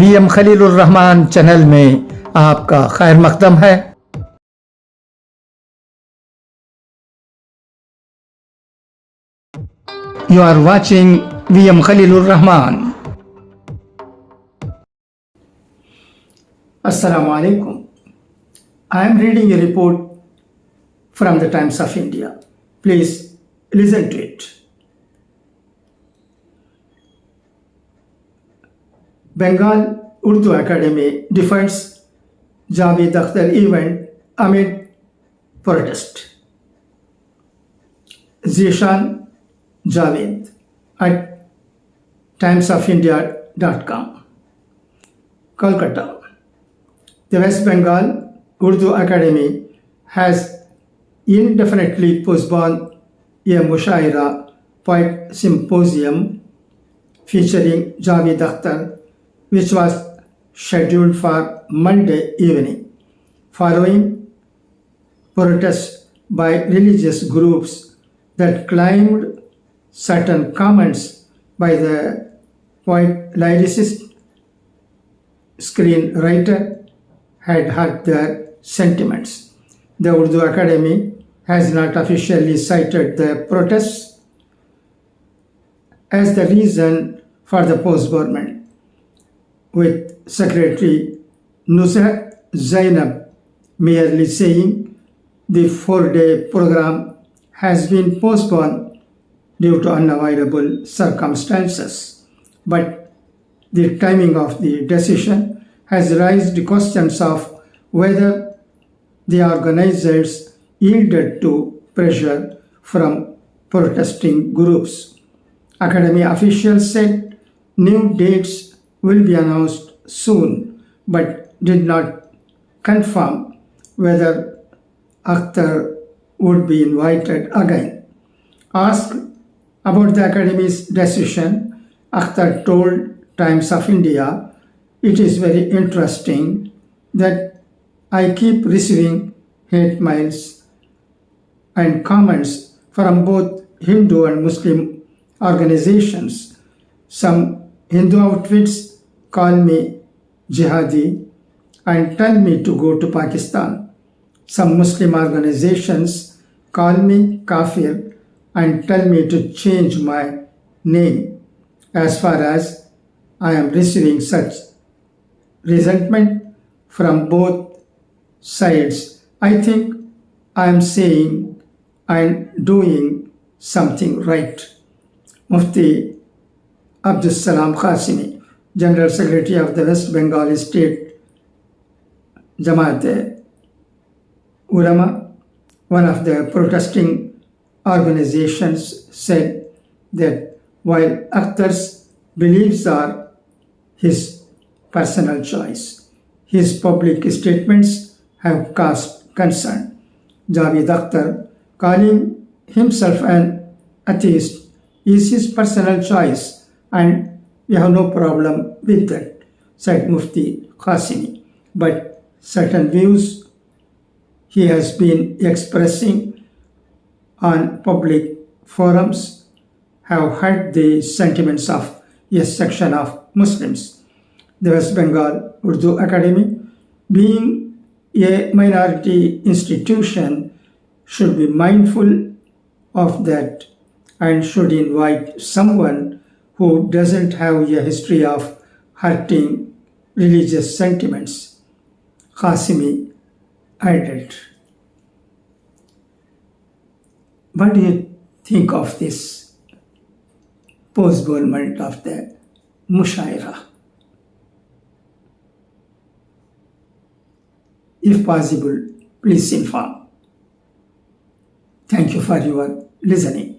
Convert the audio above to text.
VM Khalilur Rahman channel में आपका खैर मकदम है। You are watching VM Khalilur Rahman. Assalamu alaikum. I am reading a report from the Times of India. Please listen to it. Bengal Urdu Academy defends Javed Akhtar event amid protest. Zishan Javed at timesofindia.com. Kolkata. The West Bengal Urdu Academy has indefinitely postponed a Mushaira poet symposium featuring Javed Akhtar, which was scheduled for Monday evening, following protests by religious groups that claimed certain comments by the poet lyricist screenwriter had hurt their sentiments. The Urdu Academy has not officially cited the protests as the reason for the postponement, with Secretary Nusrat Zainab merely saying the 4-day program has been postponed due to unavoidable circumstances. But the timing of the decision has raised questions of whether the organizers yielded to pressure from protesting groups. Academy officials said new dates will be announced soon, but did not confirm whether Akhtar would be invited again. Asked about the Academy's decision, Akhtar told Times of India, "It is very interesting that I keep receiving hate mails and comments from both Hindu and Muslim organizations. Some Hindu outfits call me jihadi and tell me to go to Pakistan. Some Muslim organizations call me kafir and tell me to change my name. As far as I am receiving such resentment from both sides, I think I am saying and doing something right." Mufti Abdul Salam Qasimi, General Secretary of the West Bengal State Jamaat Ulama, one of the protesting organizations, said that while Akhtar's beliefs are his personal choice, his public statements have caused concern. Javed Akhtar, calling himself an atheist, is his personal choice and we have no problem with that, said Mufti Qasimi. But certain views he has been expressing on public forums have hurt the sentiments of a section of Muslims. The West Bengal Urdu Academy, being a minority institution, should be mindful of that and should invite someone who doesn't have a history of hurting religious sentiments, Qasimi added. What do you think of this postponement of the Mushaira? If possible, please inform. Thank you for your listening.